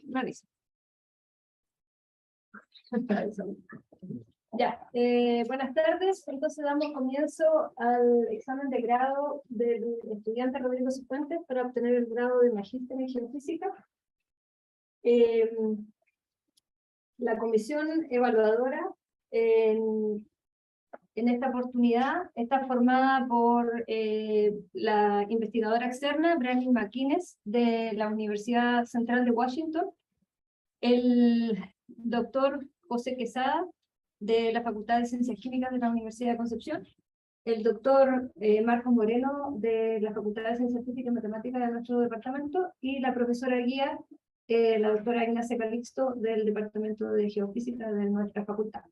Realiza. Ya, buenas tardes. Entonces damos comienzo al examen de grado del estudiante Rodrigo Cifuentes para obtener el grado de Magister en Geofísica. La comisión evaluadora en esta oportunidad está formada por la investigadora externa Brandy McInnes de la Universidad Central de Washington, el doctor José Quesada de la Facultad de Ciencias Químicas de la Universidad de Concepción, el doctor Marcos Moreno de la Facultad de Ciencias Físicas y Matemáticas de nuestro departamento, y la profesora guía, la doctora Ignacia Calixto del Departamento de Geofísica de nuestra facultad.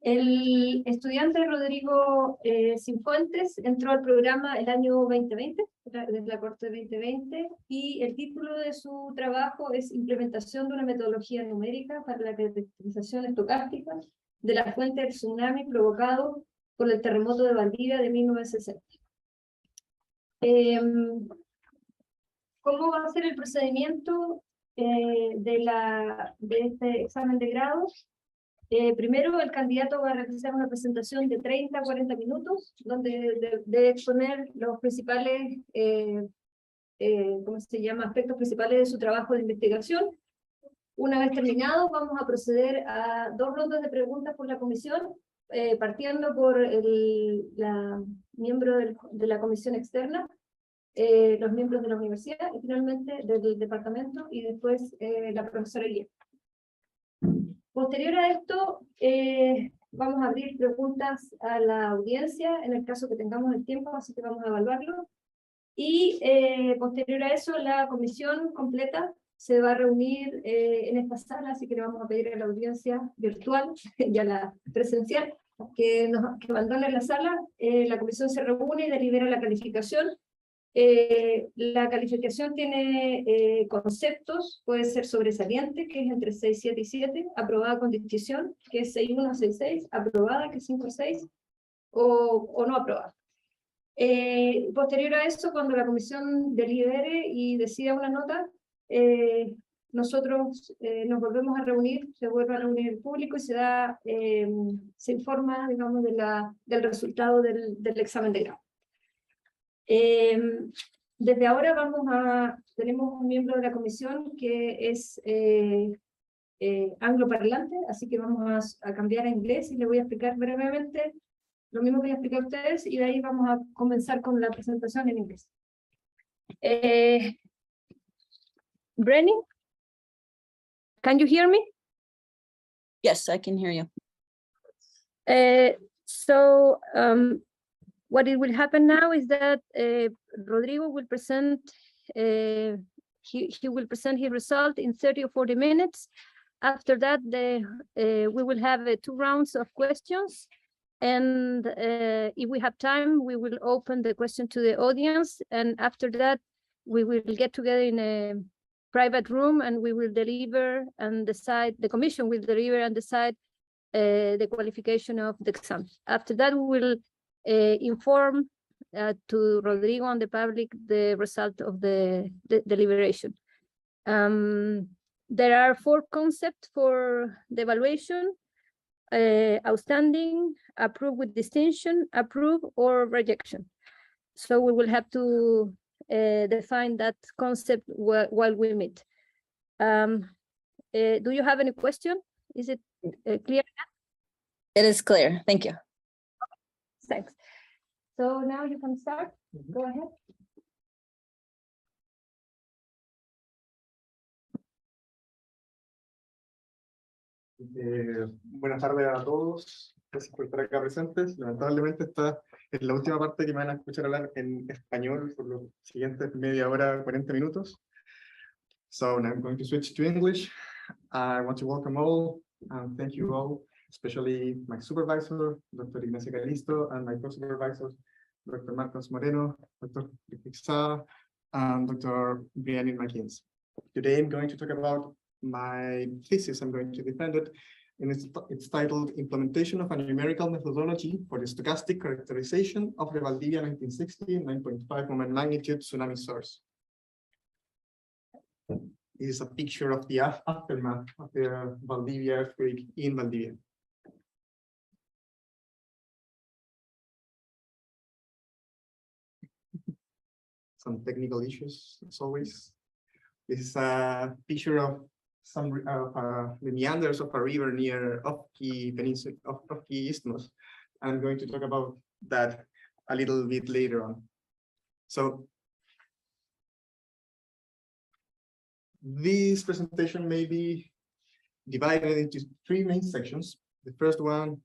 El estudiante Rodrigo Cifuentes entró al programa el año 2020, desde la corte 2020, y el título de su trabajo es Implementación de una metodología numérica para la caracterización estocástica de la fuente del tsunami provocado por el terremoto de Valdivia de 1960. ¿Cómo va a ser el procedimiento de este examen de grado? Primero, el candidato va a realizar una presentación de 30 a 40 minutos, donde debe exponer los principales, aspectos principales de su trabajo de investigación. Una vez terminado, vamos a proceder a 2 rondas de preguntas por la comisión, partiendo por la miembro de la comisión externa, los miembros de la universidad, y finalmente del departamento, y después la profesora guía. Posterior a esto, vamos a abrir preguntas a la audiencia, en el caso que tengamos el tiempo, así que vamos a evaluarlo. Y posterior a eso, la comisión completa se va a reunir en esta sala, así que le vamos a pedir a la audiencia virtual y a la presencial que abandonen la sala. La comisión se reúne y delibera la calificación. La calificación tiene conceptos, puede ser sobresaliente, que es entre 6, 7 y 7, aprobada con distinción, que es 6.1, 6.6, aprobada, que es 5.6, o no aprobada. Posterior a eso, cuando la comisión delibere y decida una nota, nosotros nos volvemos a reunir, se vuelve a reunir el público y se informa, digamos, del resultado del examen de grado. Desde ahora tenemos un miembro de la comisión que es angloparlante, así que vamos a cambiar a inglés y le voy a explicar brevemente lo mismo que voy a explicar a ustedes, y de ahí vamos a comenzar con la presentación en inglés. Brenny, can you hear me? Yes, I can hear you. What it will happen now is that Rodrigo will present, he will present his result in 30 or 40 minutes. After that, we will have 2 rounds of questions. And if we have time, we will open the question to the audience. And after that, we will get together in a private room and we will deliver and decide, the commission will deliver and decide the qualification of the exam. After that, we will inform to Rodrigo and the public the result of the deliberation. There are 4 concepts for the evaluation: outstanding, approve with distinction, approve, or rejection. So we will have to define that concept while we meet. Do you have any question? Is it clear? It is clear. Thank you. Thanks. So now you can start. Go ahead. Buenas tardes a todos. Gracias por estar acá presentes. Lamentablemente esta es la última parte que me van a escuchar hablar en español por los siguientes media hora, 40 minutos. So now I'm going to switch to English. I want to welcome all and thank you all, especially my supervisor, Dr. Ignacia Calixto, and my co-supervisors, Dr. Marcos Moreno, Dr. Texada, and Dr. Brandy McInnes. Today I'm going to talk about my thesis. I'm going to defend it, and it's titled Implementation of a Numerical Methodology for the Stochastic Characterization of the Valdivia 1960 9.5 moment magnitude tsunami source. is a picture of the aftermath of the Valdivia earthquake in Valdivia. Some technical issues, as always. This is a picture of some the meanders of a river near Ofki Peninsula, Ofki Isthmus. I'm going to talk about that a little bit later on. So this presentation may be divided into three main sections. The first one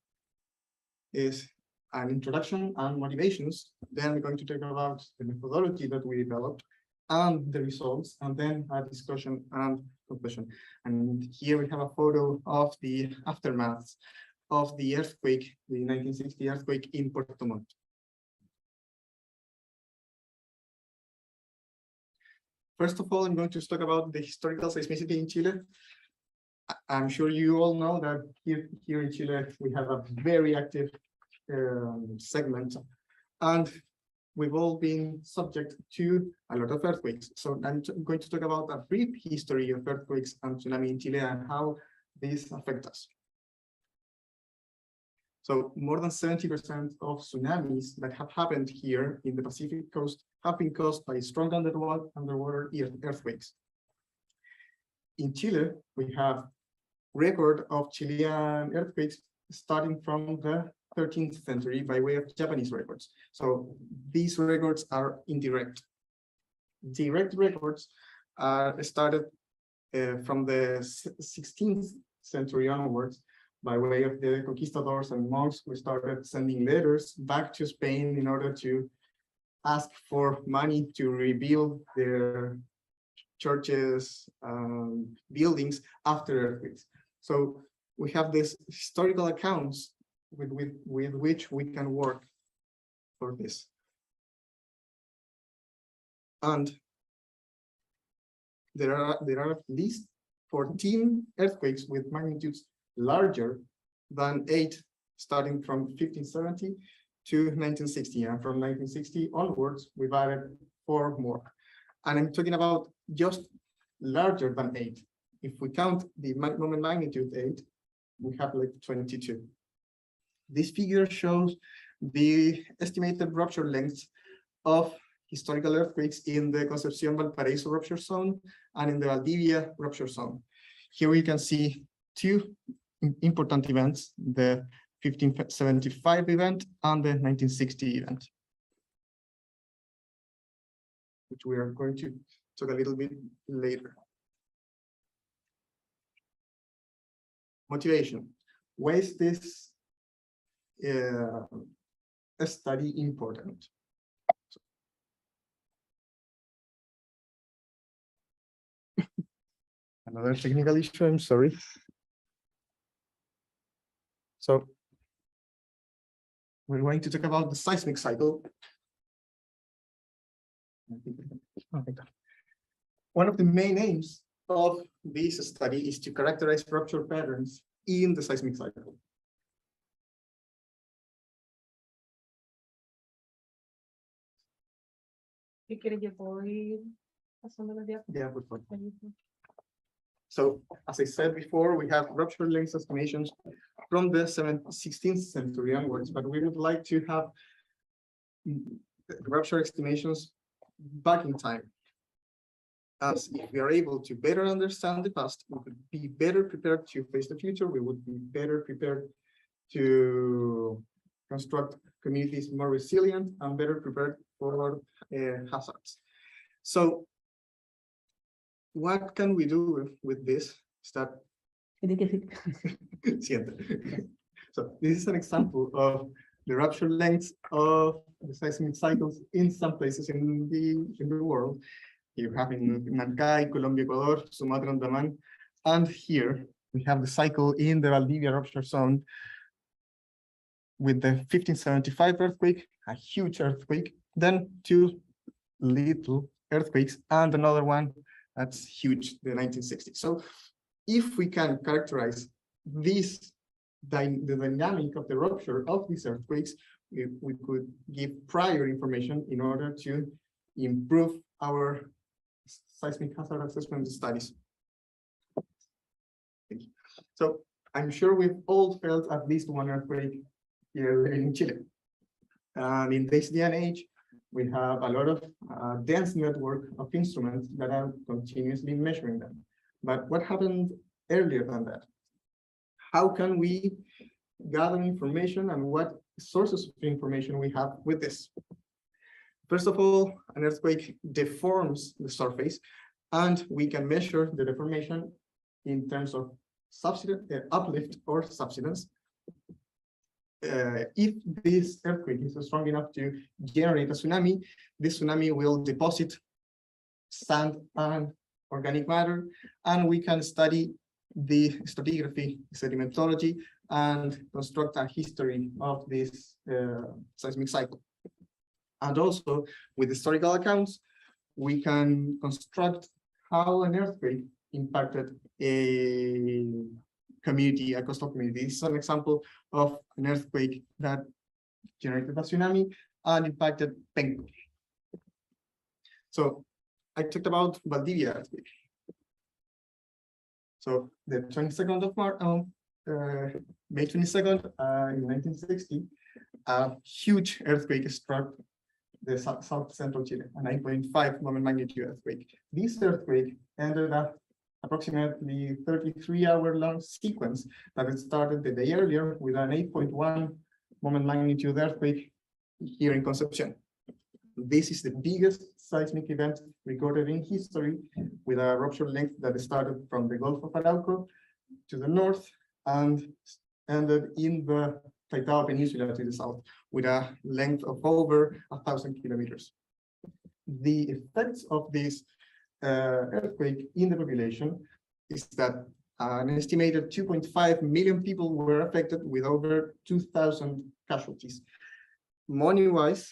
is an introduction and motivations. Then we're going to talk about the methodology that we developed and the results, and then a discussion and conclusion. And here we have a photo of the aftermath of the earthquake, the 1960 earthquake in Puerto Montt. First of all, I'm going to talk about the historical seismicity in Chile. I'm sure you all know that here in Chile, we have a very active segment, and we've all been subject to a lot of earthquakes. So I'm going to talk about a brief history of earthquakes and tsunami in Chile and how these affect us. So more than 70% of tsunamis that have happened here in the Pacific coast have been caused by strong underwater earthquakes. In Chile, we have record of Chilean earthquakes starting from the 13th century by way of Japanese records. So these records are indirect. Direct records are started from the 16th century onwards by way of the conquistadors and monks who started sending letters back to Spain in order to ask for money to rebuild their churches, buildings after earthquakes. So we have these historical accounts with which we can work for this. And there are at least 14 earthquakes with magnitudes larger than 8, starting from 1570 to 1960. And from 1960 onwards, we've added 4 more. And I'm talking about just larger than 8. If we count the moment magnitude 8, we have like 22. This figure shows the estimated rupture lengths of historical earthquakes in the Concepción Valparaíso rupture zone and in the Valdivia rupture zone. Here we can see 2 important events, the 1575 event and the 1960 event, which we are going to talk a little bit later. Motivation. Why is this a study important? Another technical issue, I'm sorry. So we're going to talk about the seismic cycle. One of the main aims of this study is to characterize rupture patterns in the seismic cycle. Yeah, so, as I said before, we have rupture length estimations from the 16th century onwards, but we would like to have rupture estimations back in time. As if we are able to better understand the past, we could be better prepared to face the future. We would be better prepared to construct communities more resilient and better prepared for hazards. So what can we do with this? So this is an example of the rupture lengths of the seismic cycles in some places in the world. You have in Nancay, Colombia, Ecuador, Sumatra, Andaman, and here we have the cycle in the Valdivia rupture zone with the 1575 earthquake, a huge earthquake, then 2 little earthquakes, and another one that's huge, the 1960s. So if we can characterize this, the dynamic of the rupture of these earthquakes, we could give prior information in order to improve our seismic hazard assessment studies. Thank you. So I'm sure we've all felt at least one earthquake here living in Chile. And in this day and age, we have a lot of dense network of instruments that are continuously measuring them. But what happened earlier than that? How can we gather information and what sources of information we have with this? First of all, an earthquake deforms the surface, and we can measure the deformation in terms of uplift or subsidence. If this earthquake is strong enough to generate a tsunami, this tsunami will deposit sand and organic matter, and we can study the stratigraphy, sedimentology, and construct a history of this seismic cycle. And also, with historical accounts, we can construct how an earthquake impacted a community, a coastal community. This is an example of an earthquake that generated a tsunami and impacted Penco. So I talked about Valdivia earthquake. So the 22nd of March, May 22nd, in 1960, a huge earthquake struck the south central Chile, a 9.5 moment magnitude earthquake. This earthquake ended up approximately 33-hour long sequence that started the day earlier with an 8.1 moment magnitude earthquake here in Concepción. This is the biggest seismic event recorded in history, with a rupture length that started from the Gulf of Arauco to the north and ended in the Taitao Peninsula to the south, with a length of over 1,000 kilometers. The effects of this earthquake in the population is that an estimated 2.5 million people were affected, with over 2,000 casualties. Money-wise,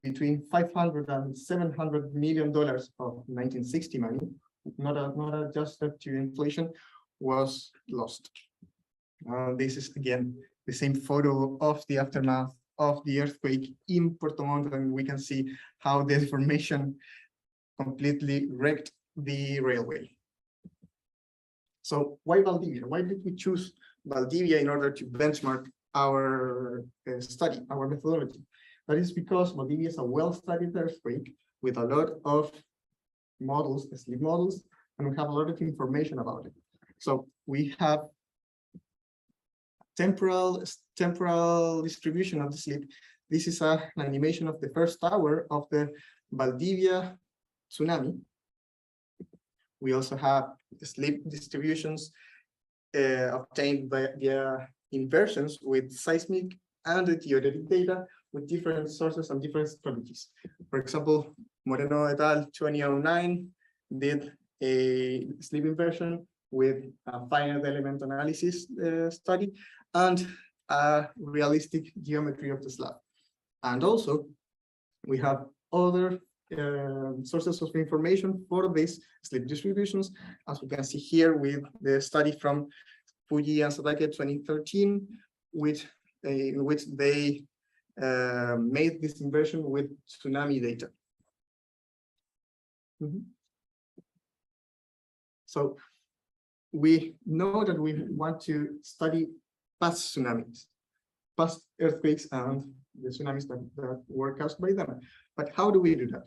between $500 and $700 million of 1960 money, not adjusted to inflation, was lost. This is again the same photo of the aftermath of the earthquake in Puerto Montt, and we can see how the deformation completely wrecked the railway. So why Valdivia? Why did we choose Valdivia in order to benchmark our study, our methodology? That is because Valdivia is a well-studied earthquake with a lot of models, sleep models, and we have a lot of information about it. So we have temporal distribution of the sleep. This is an animation of the first hour of the Valdivia tsunami. We also have the sleep distributions obtained via inversions with seismic and geodetic data with different sources and different strategies. For example, Moreno et al. 2009 did a sleep inversion with a finite element analysis study and a realistic geometry of the slab. And also, we have other sources of information for these sleep distributions, as we can see here with the study from Fuji and Satake 2013, in which they made this inversion with tsunami data. So we know that we want to study past tsunamis, past earthquakes, and the tsunamis that were caused by them. But how do we do that?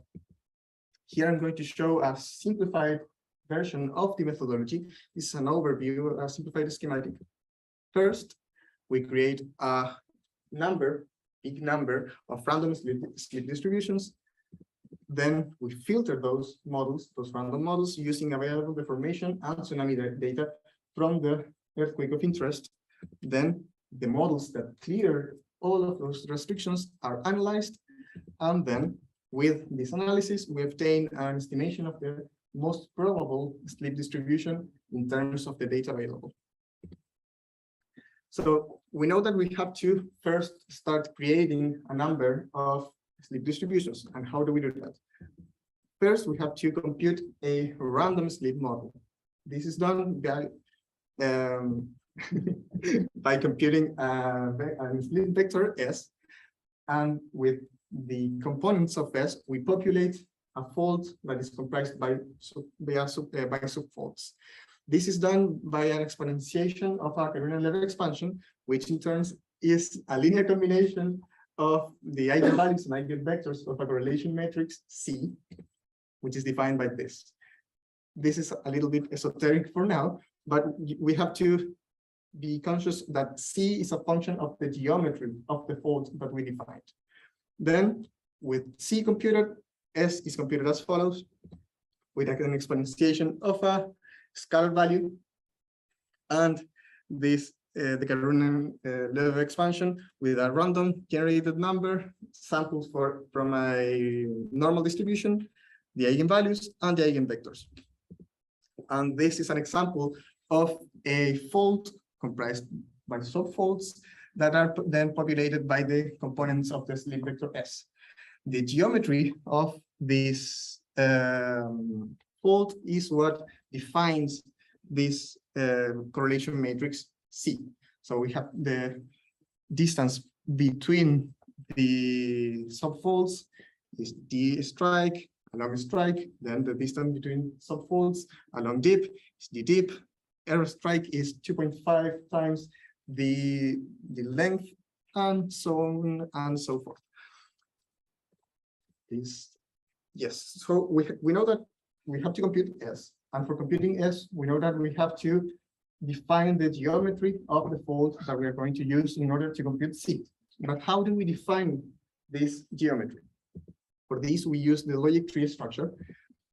Here I'm going to show a simplified version of the methodology. This is an overview, a simplified schematic. First, we create a big number of random sleep distributions. Then we filter those random models, using available deformation and tsunami data from the earthquake of interest. Then the models that clear all of those restrictions are analyzed. And then with this analysis, we obtain an estimation of the most probable sleep distribution in terms of the data available. So we know that we have to first start creating a number of sleep distributions. And how do we do that? First, we have to compute a random sleep model. This is done by, by computing a sleep vector S, and with the components of S, we populate a fault that is comprised by subfaults. This is done by an exponentiation of a Carolian level expansion, which in turn is a linear combination of the eigenvalues and eigenvectors of a correlation matrix C, which is defined by this. This is a little bit esoteric for now, but we have to be conscious that C is a function of the geometry of the fault that we defined. Then, with C computed, S is computed as follows, with an exponentiation of a scalar value, and this the Carolian level expansion with a random generated number, samples from a normal distribution, the eigenvalues, and the eigenvectors. And this is an example of a fault comprised by subfaults that are then populated by the components of the slip vector S. The geometry of this fault is what defines this correlation matrix C. So we have the distance between the subfaults is D strike, along strike, then the distance between subfaults along dip is D dip, error strike is 2.5 times the length, and so on and so forth. Yes, so we know that we have to compute S, and for computing S, we know that we have to define the geometry of the fault that we are going to use in order to compute C. But how do we define this geometry? For this, we use the logic tree structure,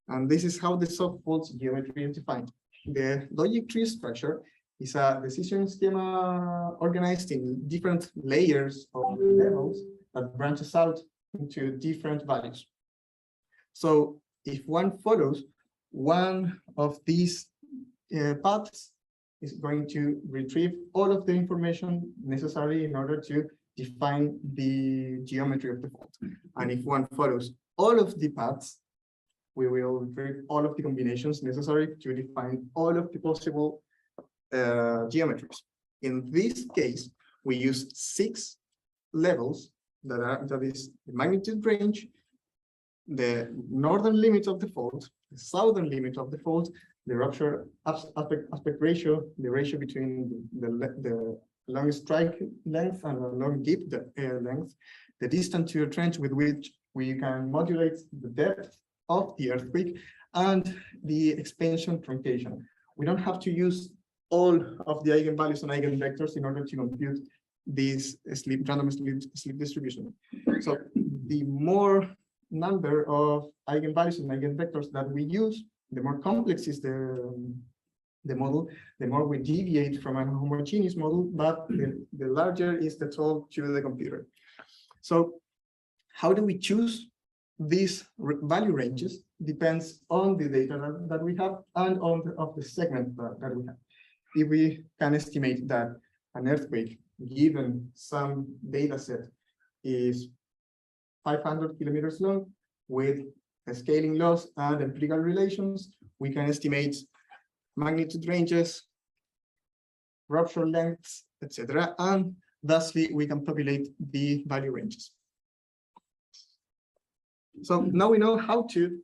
and this is how the subfault's geometry is defined. The logic tree structure is a decision schema organized in different layers of levels that branches out into different values. So if one follows one of these paths, is going to retrieve all of the information necessary in order to define the geometry of the fault. And if one follows all of the paths, we will retrieve all of the combinations necessary to define all of the possible geometries. In this case, we use 6 levels that is the magnitude range, the northern limit of the fault, the southern limit of the fault, the rupture aspect ratio, the ratio between the long strike length and the long dip length, the distance to a trench with which we can modulate the depth of the earthquake, and the expansion truncation. We don't have to use all of the eigenvalues and eigenvectors in order to compute this random slip distribution. So the more number of eigenvalues and eigenvectors that we use, the more complex is the model, the more we deviate from a homogeneous model, but the larger is the toll to the computer. So how do we choose these value ranges? Depends on the data that we have and on the segment that we have. If we can estimate that an earthquake, given some data set, is 500 kilometers long with scaling laws and empirical relations, we can estimate magnitude ranges, rupture lengths, etc. And thusly, we can populate the value ranges. So now we know how to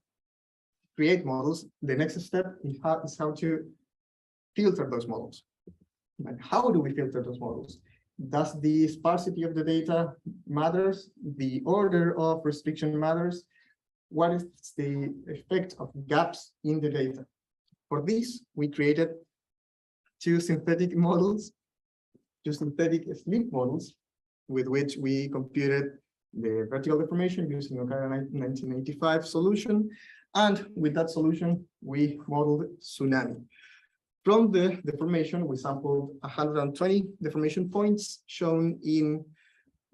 create models. The next step is how to filter those models. And how do we filter those models? Does the sparsity of the data matters? The order of restriction matters? What is the effect of gaps in the data? For this, we created 2 synthetic models, 2 synthetic slip models, with which we computed the vertical deformation using a 1985 solution. And with that solution, we modeled tsunami. From the deformation, we sampled 120 deformation points shown in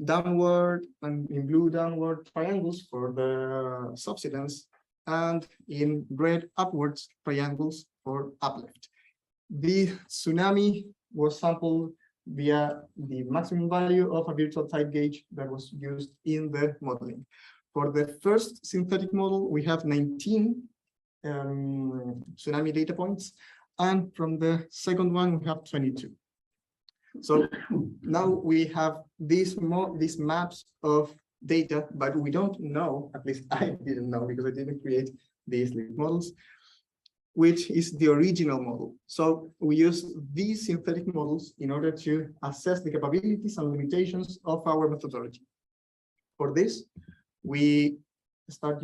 downward and in blue downward triangles for the subsidence, and in red upwards triangles for uplift. The tsunami was sampled via the maximum value of a virtual type gauge that was used in the modeling. For the first synthetic model, we have 19 tsunami data points, and from the second one, we have 22. So now we have these maps of data, but we don't know, at least I didn't know because I didn't create these models. which is the original model. So we use these synthetic models in order to assess the capabilities and limitations of our methodology. For this, we start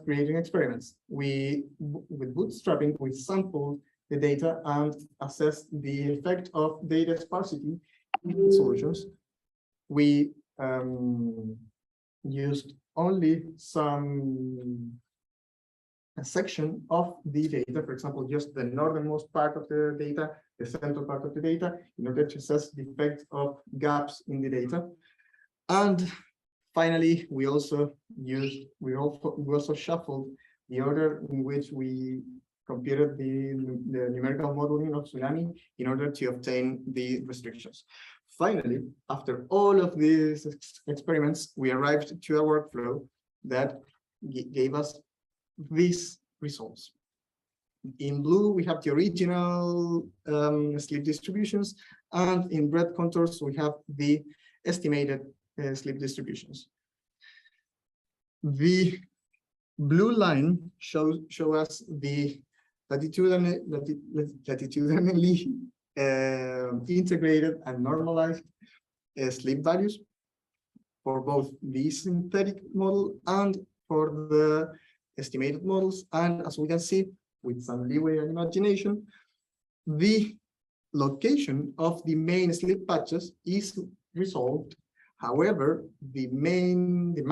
creating experiments. With bootstrapping, we sample the data and assess the effect of data sparsity in solutions. We used only a section of the data, for example, just the northernmost part of the data, the central part of the data, in order to assess the effect of gaps in the data. And finally, we also shuffled the order in which we computed the numerical modeling of tsunami in order to obtain the restrictions. Finally, after all of these experiments, we arrived to a workflow that gave us these results. In blue, we have the original slip distributions, and in red contours, we have the estimated slip distributions. The blue line shows us the latitudinally integrated and normalized slip values for both the synthetic model and for the estimated models. And as we can see, with some leeway and imagination, the location of the main slip patches is resolved. However, the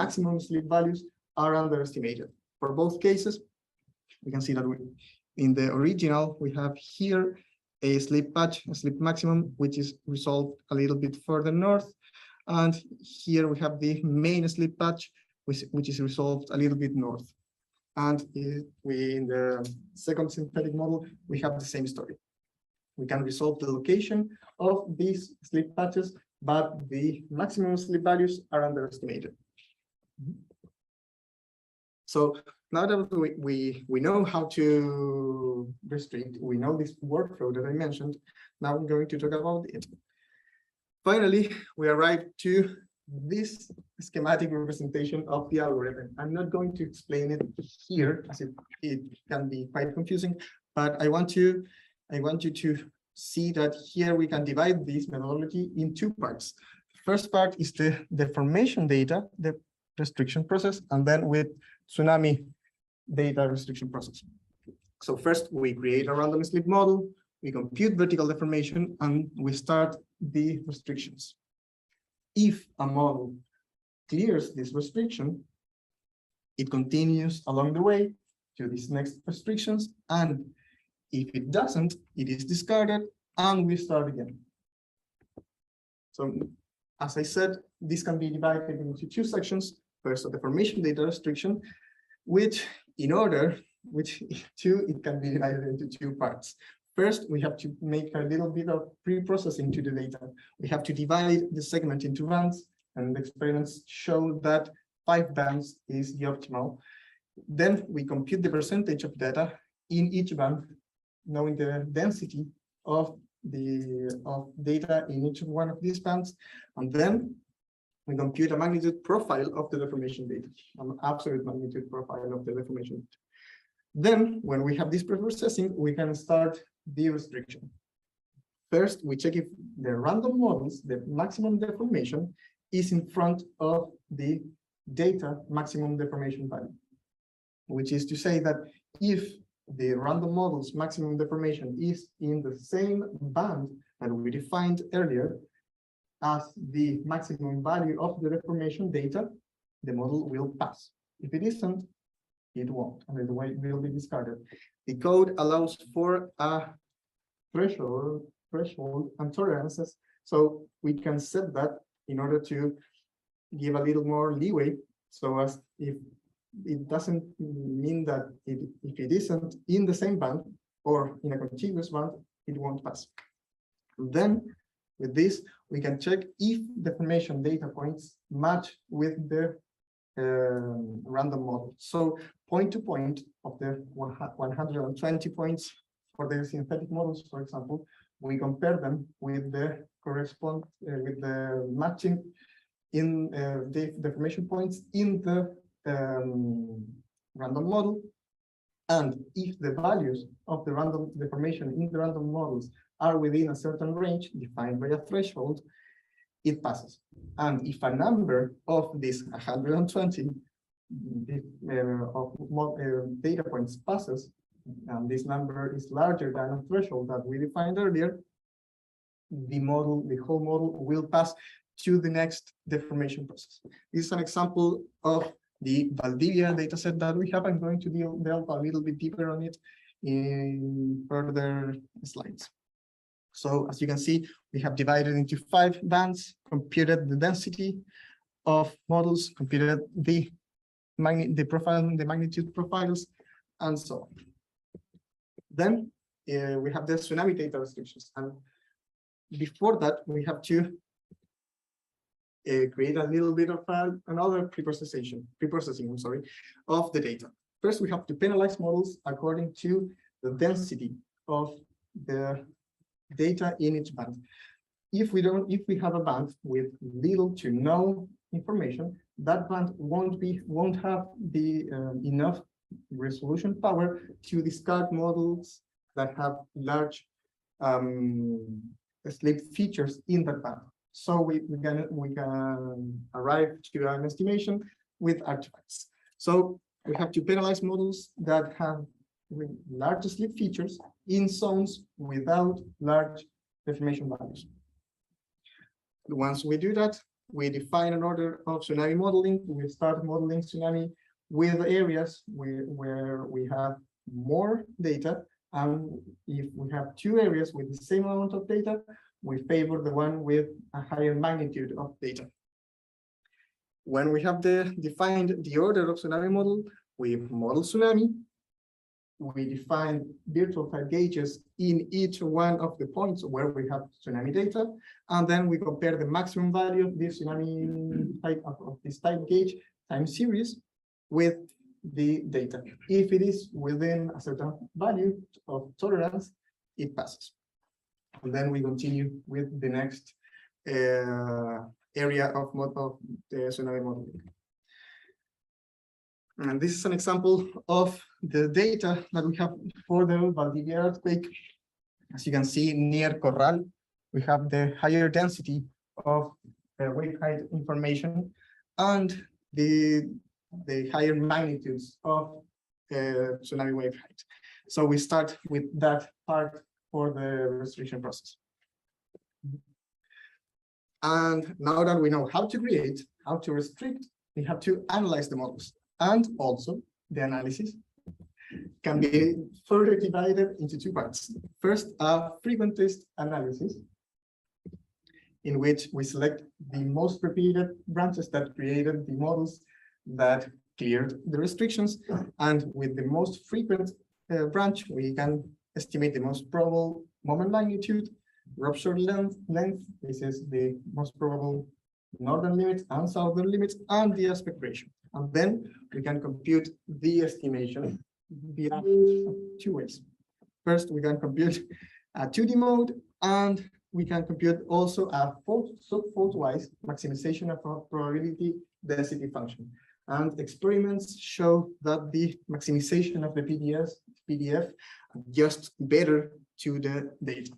maximum slip values are underestimated. For both cases, we can see that in the original, we have here a slip patch, a slip maximum, which is resolved a little bit further north. And here we have the main slip patch, which is resolved a little bit north. And in the second synthetic model, we have the same story. We can resolve the location of these slip patches, but the maximum slip values are underestimated. So now that we know how to restrict, we know this workflow that I mentioned, now I'm going to talk about it. Finally, we arrived to this schematic representation of the algorithm. I'm not going to explain it here, as it can be quite confusing, but I want you to see that here we can divide this methodology in two parts. First part is the deformation data, the restriction process, and then with tsunami data restriction process. So first we create a random slip model, we compute vertical deformation, and we start the restrictions. If a model clears this restriction, it continues along the way to these next restrictions, and if it doesn't, it is discarded and we start again. So as I said, this can be divided into two sections. First, a deformation data restriction, it can be divided into two parts. First, we have to make a little bit of pre-processing to the data. We have to divide the segment into bands, and the experiments show that 5 bands is the optimal. Then we compute the percentage of data in each band, knowing the density of data in each one of these bands, and then we compute a magnitude profile of the deformation data, an absolute magnitude profile of the deformation. Then, when we have this pre-processing, we can start the restriction. First, we check if the random models, the maximum deformation, is in front of the data maximum deformation value, which is to say that if the random model's maximum deformation is in the same band that we defined earlier as the maximum value of the deformation data, the model will pass. If it isn't, it won't, and the way it will be discarded. The code allows for a threshold and tolerances, so we can set that in order to give a little more leeway, so as if it doesn't mean that if it isn't in the same band or in a contiguous band, it won't pass. And then with this, we can check if deformation data points match with the random model. So point to point of the 120 points for the synthetic models, for example, we compare them with the with the matching in the deformation points in the random model, And if the values of the random deformation in the random models are within a certain range defined by a threshold, it passes. And if a number of these 120 data points passes, and this number is larger than a threshold that we defined earlier, the whole model will pass to the next deformation process. This is an example of the Valdivia dataset that we have. I'm going to delve a little bit deeper on it in further slides. So as you can see, we have divided into 5 bands, computed the density of models, computed the magnitude profiles, and so on. Then we have the tsunami data restrictions. And before that, we have to create a little bit of another preprocessing of the data. First, we have to penalize models according to the density of the data in each band. If we have a band with little to no information, that band won't have the enough resolution power to discard models that have large slip features in that band. So we can arrive to an estimation with artifacts. So we have to penalize models that have large slip features in zones without large deformation values. Once we do that, we define an order of tsunami modeling. We start modeling tsunami with areas where we have more data. And if we have 2 areas with the same amount of data, we favor the one with a higher magnitude of data. When we have defined the order of tsunami model, we model tsunami. We define virtual type gauges in each one of the points where we have tsunami data, and then we compare the maximum value of this tsunami type of this type gauge time series with the data. If it is within a certain value of tolerance, it passes. And then we continue with the next area of the tsunami modeling. And this is an example of the data that we have for the Valdivia earthquake. As you can see, near Corral, we have the higher density of wave height information and the higher magnitudes of tsunami wave height. So we start with that part for the restriction process. And now that we know how to create, how to restrict, we have to analyze the models. And also, the analysis can be further divided into 2 parts. First, a frequentist analysis, in which we select the most repeated branches that created the models that cleared the restrictions. And with the most frequent branch, we can estimate the most probable moment magnitude, rupture length. This is the most probable northern limits and southern limits, and the aspect ratio. And then we can compute the estimation via 2 ways. First, we can compute a 2D mode, and we can compute also a fault-wise maximization of a probability density function. And experiments show that the maximization of the PDF adjusts better to the data.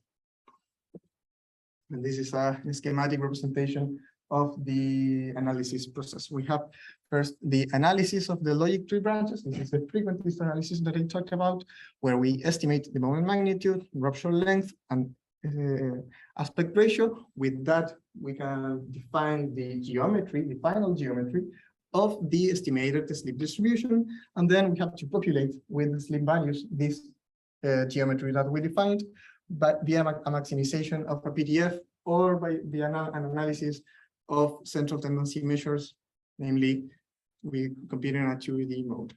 And this is a schematic representation of the analysis process. We have first the analysis of the logic tree branches. This is the frequentist analysis that I talked about, where we estimate the moment magnitude, rupture length, and aspect ratio. With that, we can define the geometry, the final geometry of the estimated slip distribution. And then we have to populate with the slip values this geometry that we defined, but via a maximization of a PDF or via an analysis of central tendency measures, namely we compute in a 2D mode.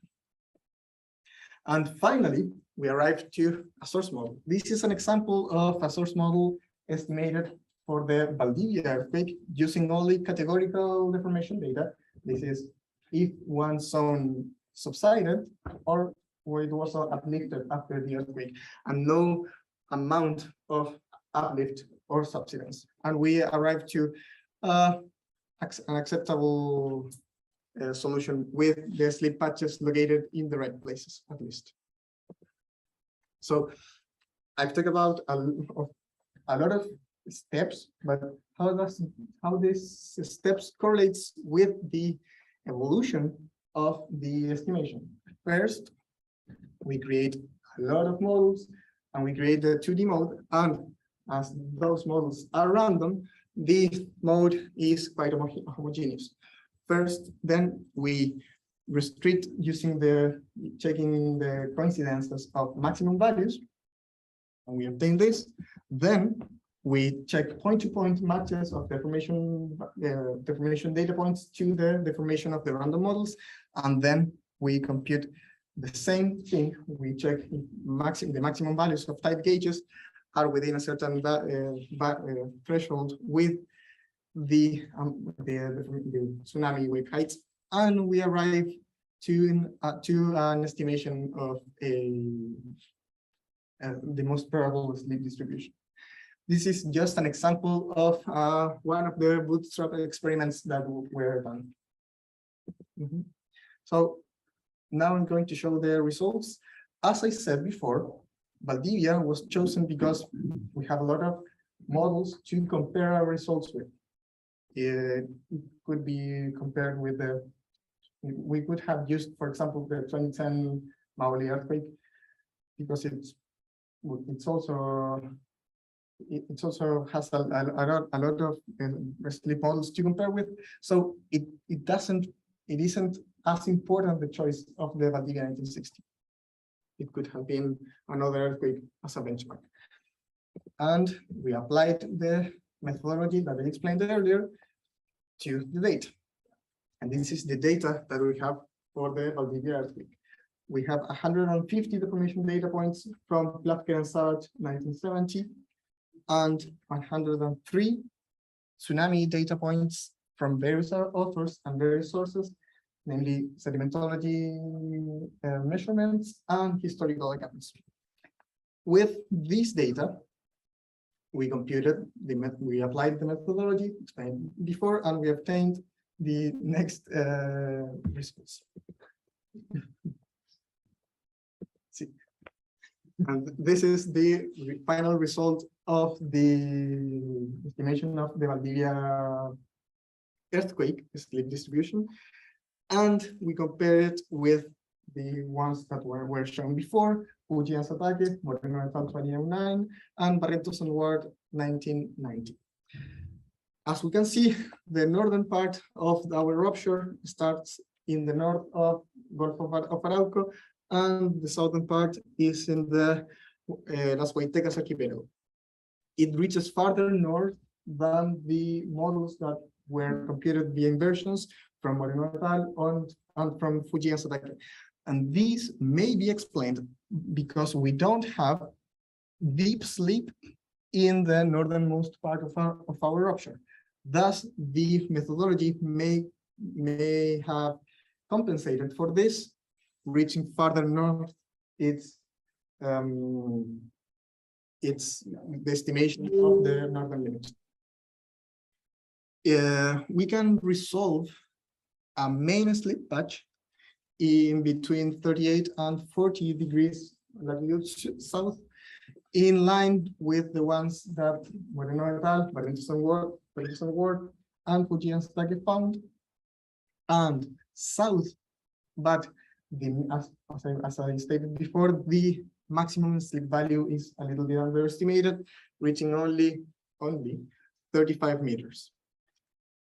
And finally, we arrive to a source model. This is an example of a source model estimated for the Valdivia earthquake using only categorical deformation data. This is if one zone subsided or it was uplifted after the earthquake, and no amount of uplift or subsidence. And we arrived to an acceptable solution with the slip patches located in the right places, at least. So I've talked about a lot of steps, but how these steps correlates with the evolution of the estimation? First, we create a lot of models and we create the 2D mode, and as those models are random, the mode is quite homogeneous. First, then we restrict using checking the coincidences of maximum values, and we obtain this. Then we check point-to-point matches of deformation data points to the deformation of the random models, and then we compute the same thing. We check the maximum values of type gauges are within a certain threshold with the tsunami wave heights, and we arrive to an estimation of the most probable sleep distribution. This is just an example of one of the bootstrap experiments that were done. So now I'm going to show the results. As I said before, Valdivia was chosen because we have a lot of models to compare our results with. It could be compared with we could have used, for example, the 2010 Maui earthquake, because it also has a lot of sleep models to compare with. So it isn't as important the choice of the Valdivia 1960. It could have been another earthquake as a benchmark. And we applied the methodology that I explained earlier to the data. And this is the data that we have for the Valdivia earthquake. We have 150 deformation data points from Plafker and Savage 1970, and 103 tsunami data points from various authors and various sources, namely sedimentology measurements and historical accounts. With this data, we we applied the methodology explained before, and we obtained the next results. See. And this is the final result of the estimation of the Valdivia earthquake sleep distribution. And we compare it with the ones that were shown before, Fuji and Satake, Moreno et al. 2009, and Barrientos and Ward 1990. As we can see, the northern part of our rupture starts in the north of Gulf of Arauco, and the southern part is in the Las Huaytecas archipelago. It reaches farther north than the models that were computed via inversions from Moreno et al. And from Fuji and Satake. And these may be explained because we don't have deep sleep in the northernmost part of our rupture. Thus, the methodology may have compensated for this, reaching farther north its the estimation of the northern limit. We can resolve a main slip patch in between 38 and 40 degrees latitude south, in line with the ones that Moreno et al., Barrientos and Ward, and Fuji and Satake found, and south, but as I stated before, the maximum slip value is a little bit underestimated, reaching only 35 meters.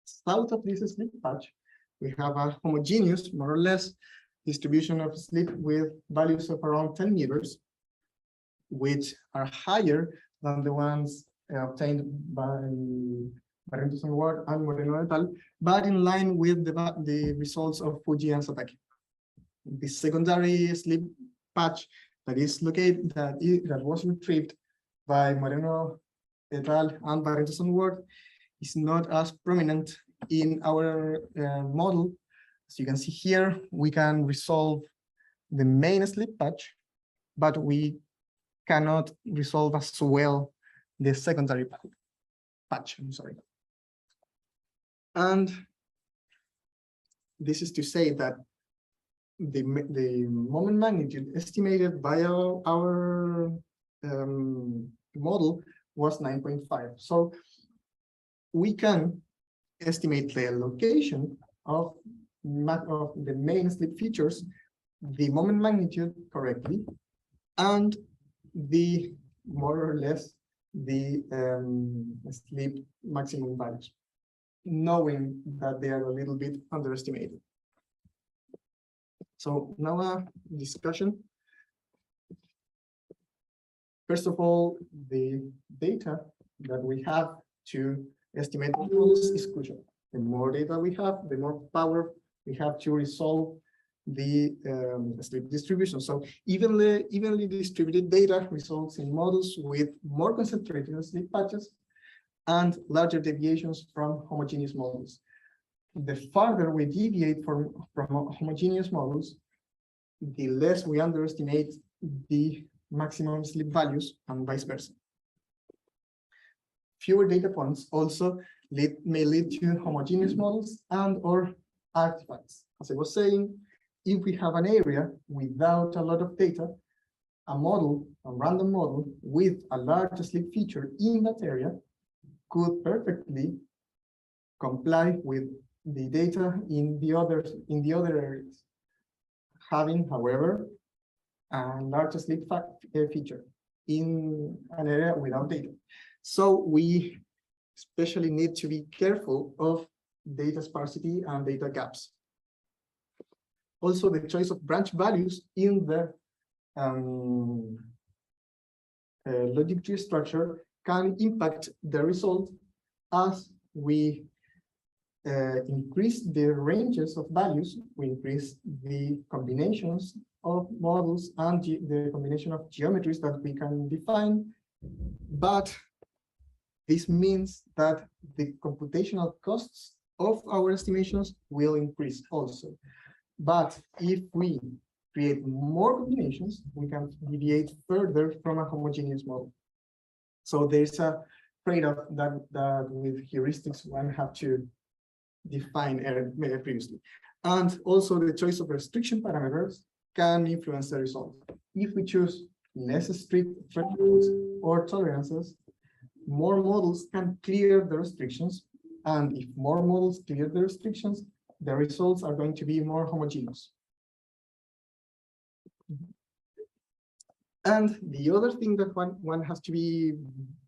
South of this slip patch, we have a homogeneous, more or less, distribution of slip with values of around 10 meters, which are higher than the ones obtained by Barrientos and Ward and Moreno et al., but in line with the results of Fuji and Satake. The secondary slip patch that is located, that was retrieved by Moreno et al. And Barrientos and Ward is not as prominent in our model. As you can see here, we can resolve the main slip patch, but we cannot resolve as well the secondary patch. I'm sorry. And this is to say that the moment magnitude estimated by our model was 9.5. So we can estimate the location of the main slip features, the moment magnitude correctly, and the more or less the slip maximum values, knowing that they are a little bit underestimated. So now a discussion. First of all, the data that we have to estimate the models is crucial. The more data we have, the more power we have to resolve the slip distribution. So evenly distributed data results in models with more concentrated slip patches and larger deviations from homogeneous models. The farther we deviate from homogeneous models, the less we underestimate the maximum slip values and vice versa. Fewer data points also may lead to homogeneous models and or artifacts. As I was saying, if we have an area without a lot of data, a random model with a large slip feature in that area could perfectly comply with the data in the other areas, having, however, a large slip feature in an area without data. So we especially need to be careful of data sparsity and data gaps. Also, the choice of branch values in the logic tree structure can impact the result as we increase the ranges of values, we increase the combinations of models and the combination of geometries that we can define. But this means that the computational costs of our estimations will increase also. But if we create more combinations, we can deviate further from a homogeneous model. So there's a trade-off that with heuristics one have to define previously. And also the choice of restriction parameters can influence the result. If we choose less strict thresholds or tolerances, more models can clear the restrictions. And if more models clear the restrictions, the results are going to be more homogeneous. And the other thing that one has to be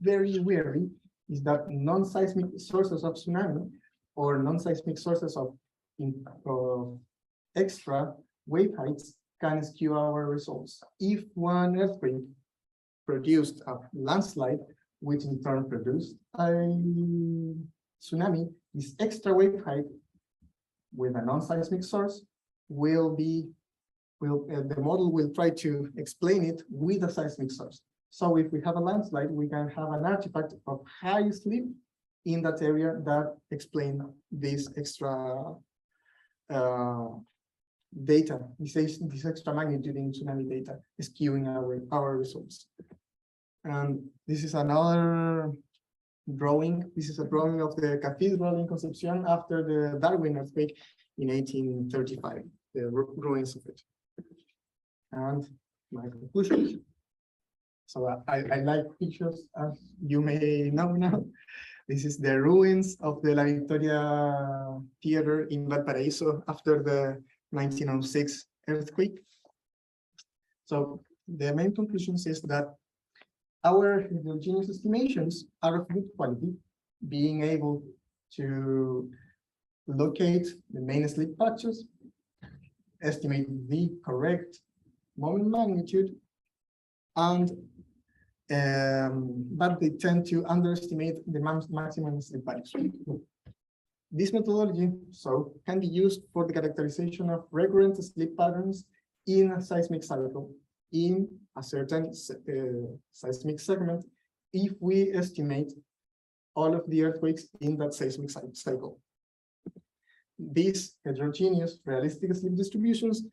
very wary is that non-seismic sources of tsunami or non-seismic sources of extra wave heights can skew our results. If one earthquake produced a landslide, which in turn produced a tsunami, this extra wave height with a non-seismic source the model will try to explain it with a seismic source. So if we have a landslide, we can have an artifact of high slip in that area that explain this extra data, this extra magnitude in tsunami data, skewing our results. And this is another drawing. This is a drawing of the cathedral in Concepción after the Darwin earthquake in 1835, the ruins of it. And my conclusion. So I like pictures, as you may know now. This is the ruins of the La Victoria Theater in Valparaíso after the 1906 earthquake. So the main conclusions is that our heterogeneous estimations are of good quality, being able to locate the main slip patches, estimate the correct moment magnitude, and but they tend to underestimate the maximum slip values. This methodology can be used for the characterization of recurrent slip patterns in a seismic cycle in a certain seismic segment if we estimate all of the earthquakes in that seismic cycle. These heterogeneous realistic slip distributions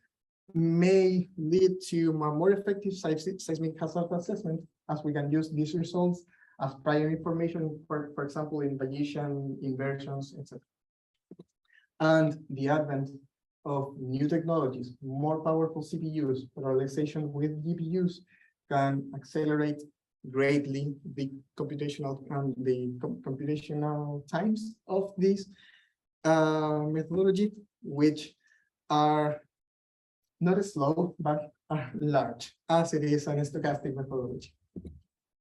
may lead to a more effective seismic hazard assessment, as we can use these results as prior information, for example, in Bayesian inversions, etc. And the advent of new technologies, more powerful CPUs, parallelization with GPUs can accelerate greatly the computational computational times of this methodology, which are not slow, but are large, as it is an stochastic methodology.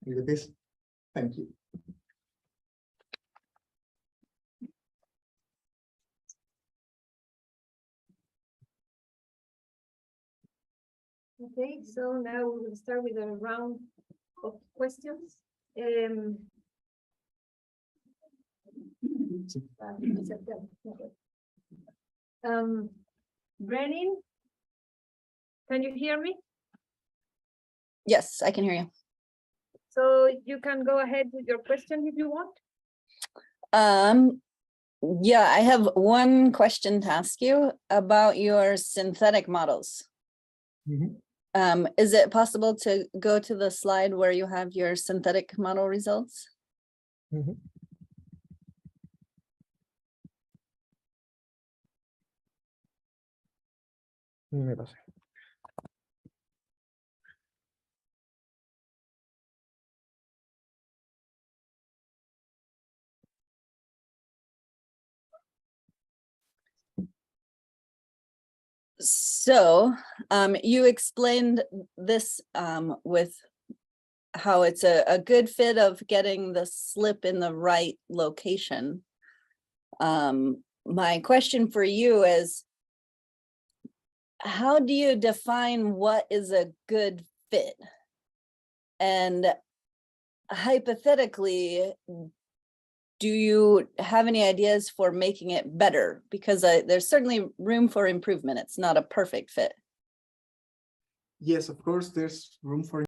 And with this, thank you. Okay, so now we will start with a round of questions. Brennan, can you hear me? Yes, I can hear you. So you can go ahead with your question if you want. Yeah, I have one question to ask you about your synthetic models. Mm-hmm. Is it possible to go to the slide where you have your synthetic model results? Mm-hmm. Me pasé. So you explained this with how it's a good fit of getting the slip in the right location. My question for you is, how do you define what is a good fit? And hypothetically, do you have any ideas for making it better? Because there's certainly room for improvement. It's not a perfect fit. Yes, of course, there's room for